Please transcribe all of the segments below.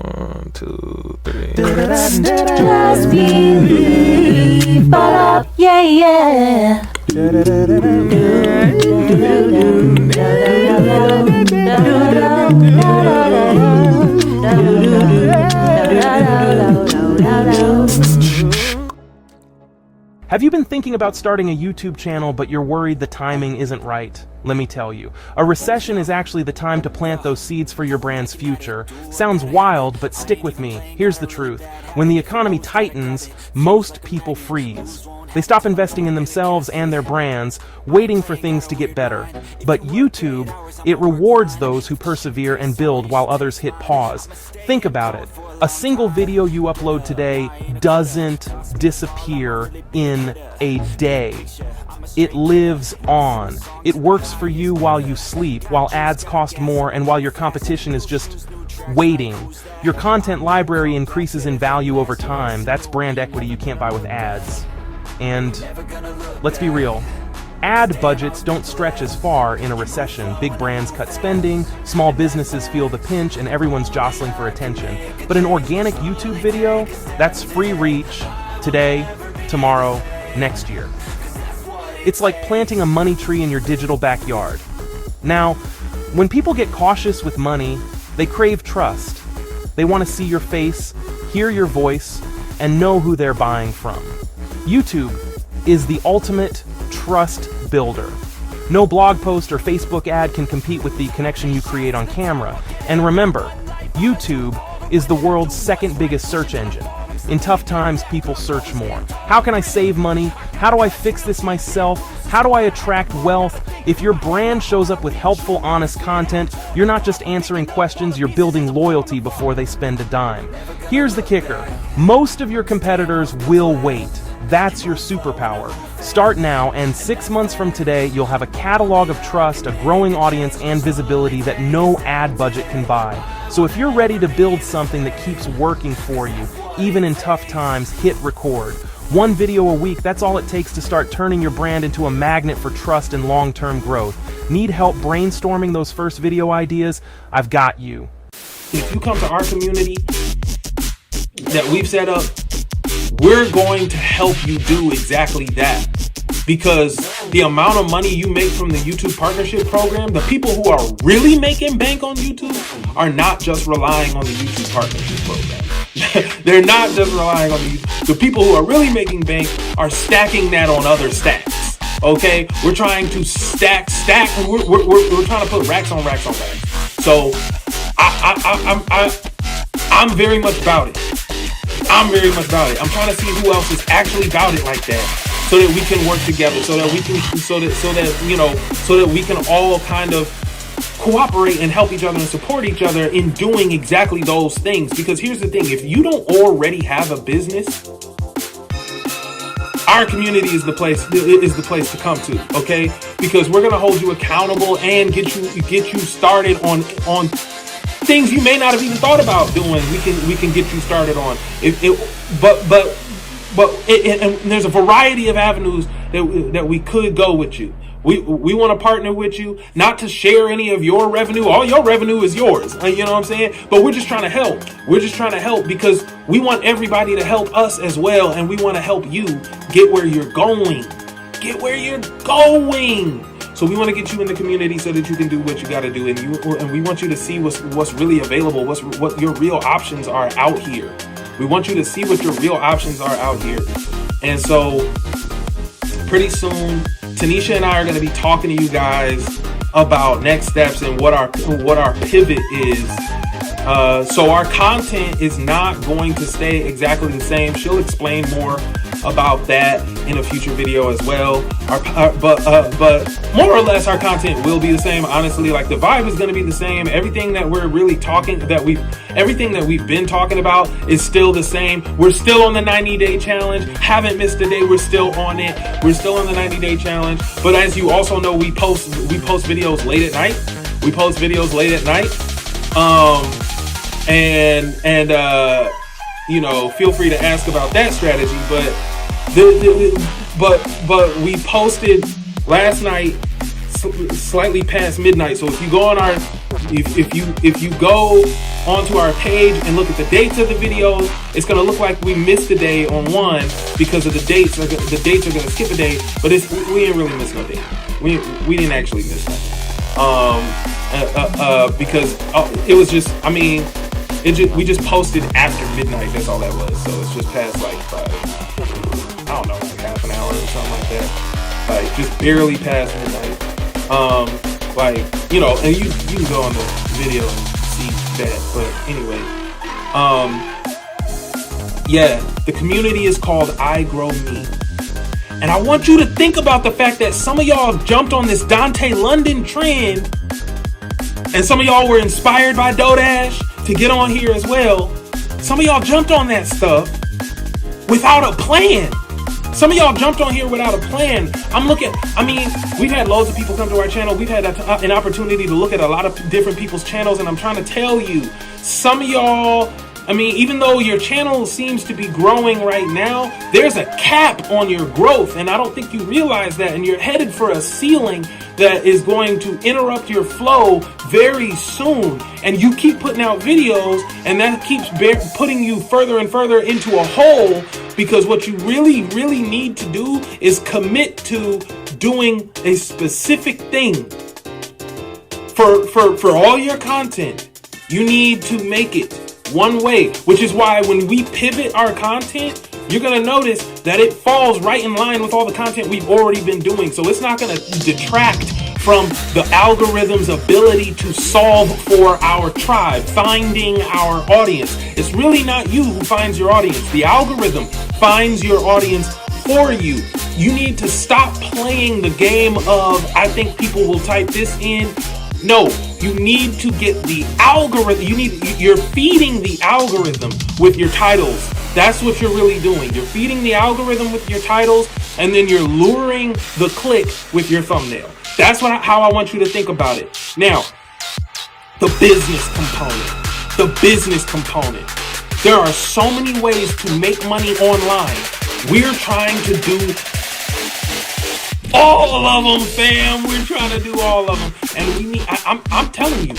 1, 2, 3. Just believe, yeah. Have you been thinking about starting a YouTube channel, but you're worried the timing isn't right? Let me tell you, a recession is actually the time to plant those seeds for your brand's future. Sounds wild, but stick with me. Here's the truth. When the economy tightens, most people freeze. They stop investing in themselves and their brands, waiting for things to get better. But YouTube, it rewards those who persevere and build while others hit pause. Think about it. A single video you upload today doesn't disappear in a day. It lives on. It works for you while you sleep, while ads cost more, and while your competition is just waiting. Your content library increases in value over time. That's brand equity you can't buy with ads. And let's be real, ad budgets don't stretch as far in a recession. Big brands cut spending, small businesses feel the pinch, and everyone's jostling for attention. But an organic YouTube video, that's free reach today, tomorrow, next year. It's like planting a money tree in your digital backyard. Now, when people get cautious with money, they crave trust. They want to see your face, hear your voice, and know who they're buying from. YouTube is the ultimate trust builder. No blog post or Facebook ad can compete with the connection you create on camera. And remember, YouTube is the world's second biggest search engine. In tough times, people search more. How can I save money? How do I fix this myself? How do I attract wealth? If your brand shows up with helpful, honest content, you're not just answering questions, you're building loyalty before they spend a dime. Here's the kicker. Most of your competitors will wait. That's your superpower. Start now, and 6 months from today, you'll have a catalog of trust, a growing audience, and visibility that no ad budget can buy. So if you're ready to build something that keeps working for you, even in tough times, hit record. One video a week, that's all it takes to start turning your brand into a magnet for trust and long-term growth. Need help brainstorming those first video ideas? I've got you. If you come to our community that we've set up, we're going to help you do exactly that. Because the amount of money you make from the YouTube partnership program, the people who are really making bank on YouTube are not just relying on the YouTube partnership program. They're not just relying on the people who are really making bank are stacking that on other stacks. Okay, we're trying to stack. We're trying to put racks on racks on racks. So I'm very much about it. I'm trying to see who else is actually about it like that, so that we can work together, so that we can all kind of cooperate and help each other and support each other in doing exactly those things. Because here's the thing, if you don't already have a business, our community is the place to come to, okay? Because we're gonna hold you accountable and get you started on things you may not have even thought about doing. We can get you started on and there's a variety of avenues that we could go with you. We want to partner with you, not to share any of your revenue. All your revenue is yours. You know what I'm saying? But we're just trying to help. We're just trying to help because we want everybody to help us as well. And we want to help you get where you're going. So we want to get you in the community so that you can do what you got to do. And we want you to see what's really available, what your real options are out here. We want you to see what your real options are out here. And so pretty soon, Tanisha and I are going to be talking to you guys about next steps and what our pivot is. So our content is not going to stay exactly the same. She'll explain more about that in a future video as well. But more or less our content will be the same. Honestly, like the vibe is going to be the same. Everything that we're really everything that we've been talking about is still the same. We're still on the 90-day challenge. Haven't missed a day. We're still on it. We're still on the 90-day challenge. But as you also know, we post videos late at night. Feel free to ask about that strategy. But we posted last night slightly past midnight. So if you go on If you go onto our page and look at the dates of the videos, it's gonna look like we missed a day on one because of the dates. The dates are gonna skip a day, but we didn't really miss no day. We didn't actually miss that. Because it was just, I mean, we just posted after midnight. That's all that was. So it's just past like I don't know, like half an hour or something like that. Like just barely past midnight. Like, you know, and you can go on the video and see that. But anyway, yeah, the community is called iGrowMe. And I want you to think about the fact that some of y'all jumped on this Dante London trend, and some of y'all were inspired by Dodash to get on here as well. Some of y'all jumped on that stuff without a plan. Some of y'all jumped on here without a plan. I mean, we've had loads of people come to our channel. We've had an opportunity to look at a lot of different people's channels, and I'm trying to tell you, some of y'all, I mean, even though your channel seems to be growing right now, there's a cap on your growth, and I don't think you realize that, and you're headed for a ceiling that is going to interrupt your flow very soon. And you keep putting out videos, and that keeps putting you further and further into a hole, because what you really, really need to do is commit to doing a specific thing. For all your content, you need to make it one way, which is why when we pivot our content, you're going to notice that it falls right in line with all the content we've already been doing. So it's not going to detract from the algorithm's ability to solve for our tribe, finding our audience. It's really not you who finds your audience. The algorithm finds your audience for you. You need to stop playing the game of, I think people will type this in. No, you need to get the algorithm. You're feeding the algorithm with your titles. That's what you're really doing. You're feeding the algorithm with your titles, and then you're luring the click with your thumbnail. That's how I want you to think about it. Now, the business component. There are so many ways to make money online. We're trying to do all of them, fam. We're trying to do all of them, and we need. I'm telling you,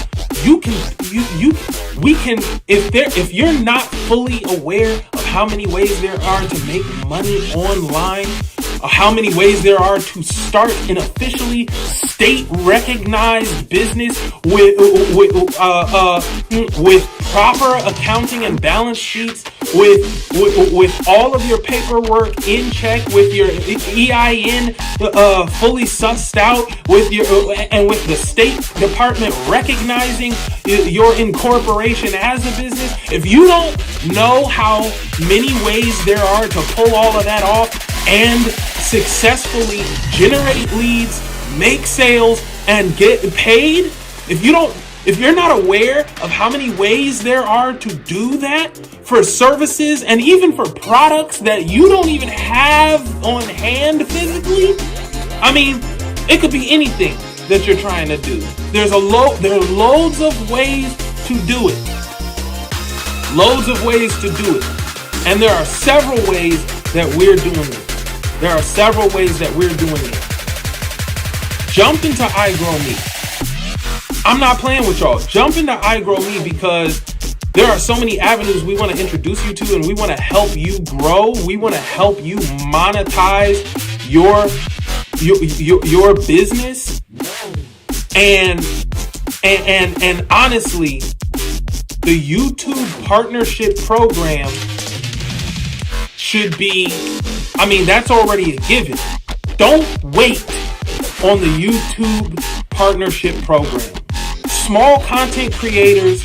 we can. If you're not fully aware of how many ways there are to make money online, or how many ways there are to start an officially state-recognized business with proper accounting and balance sheets, with all of your paperwork in check, with your EIN fully sussed out, with the State Department recognizing your incorporation as a business. If you don't know how many ways there are to pull all of that off and successfully generate leads, make sales, and get paid, if you're not aware of how many ways there are to do that for services and even for products that you don't even have on hand physically, I mean, it could be anything that you're trying to do. There are loads of ways to do it. Loads of ways to do it. And there are several ways that we're doing it. Jump into iGrowMe. I'm not playing with y'all. Jump into iGrowMe because there are so many avenues we want to introduce you to, and we want to help you grow. We want to help you monetize your business. And honestly, the YouTube partnership program should be, I mean, that's already a given. Don't wait on the YouTube partnership program. Small content creators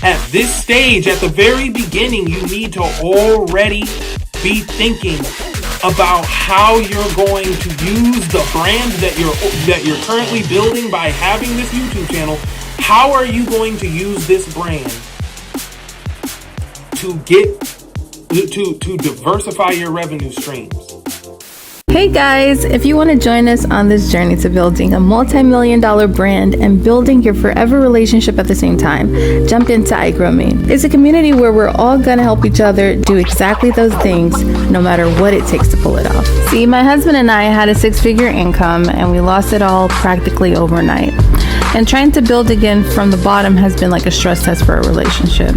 at this stage, at the very beginning, you need to already be thinking about how you're going to use the brand that you're currently building by having this YouTube channel. How are you going to use this brand to diversify your revenue streams? Hey guys, if you want to join us on this journey to building a multi-million-dollar brand and building your forever relationship at the same time, jump into iGrowMe. It's a community where we're all gonna help each other do exactly those things, no matter what it takes to pull it off. See, my husband and I had a 6-figure income and we lost it all practically overnight. And trying to build again from the bottom has been like a stress test for a relationship.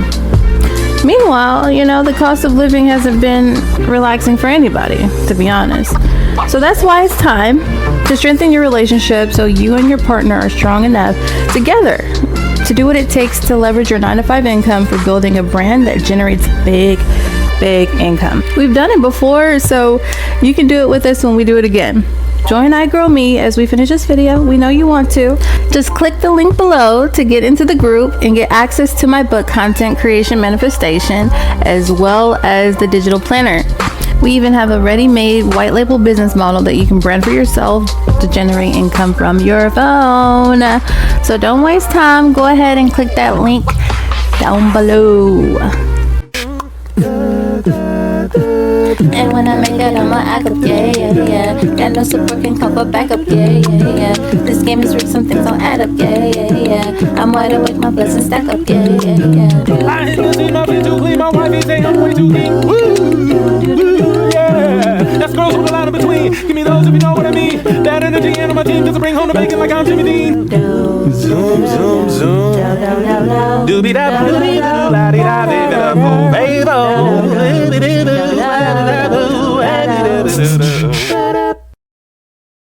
Meanwhile, you know, the cost of living hasn't been relaxing for anybody, to be honest. So that's why it's time to strengthen your relationship so you and your partner are strong enough together to do what it takes to leverage your 9-to-5 income for building a brand that generates big income. We've done it before, so you can do it with us when we do it again. Join iGrowMe as we finish this video. We know you want to. Just click the link below to get into the group and get access to my book, Content Creation Manifestation, as well as the digital planner. We even have a ready-made white label business model that you can brand for yourself to generate income from your phone. So don't waste time. Go ahead and click that link down below. And when I make it, I'ma act up, yeah. Got no support, can come for backup, yeah. This game is rigged, some things don't add up, yeah. I'm wide awake, my blessings stack up, yeah. I ain't gonna see my bitch too clean, my wife say I'm way too deep. Woo, yeah. That's girls with a lot in between. Give me those if you know what I mean. That energy and on my team, cause I bring home the bacon like I'm Jimmy Dean. Zoom, zoom, zoom. Doobie-da, doobie-da, la-dee-da, baby, baby.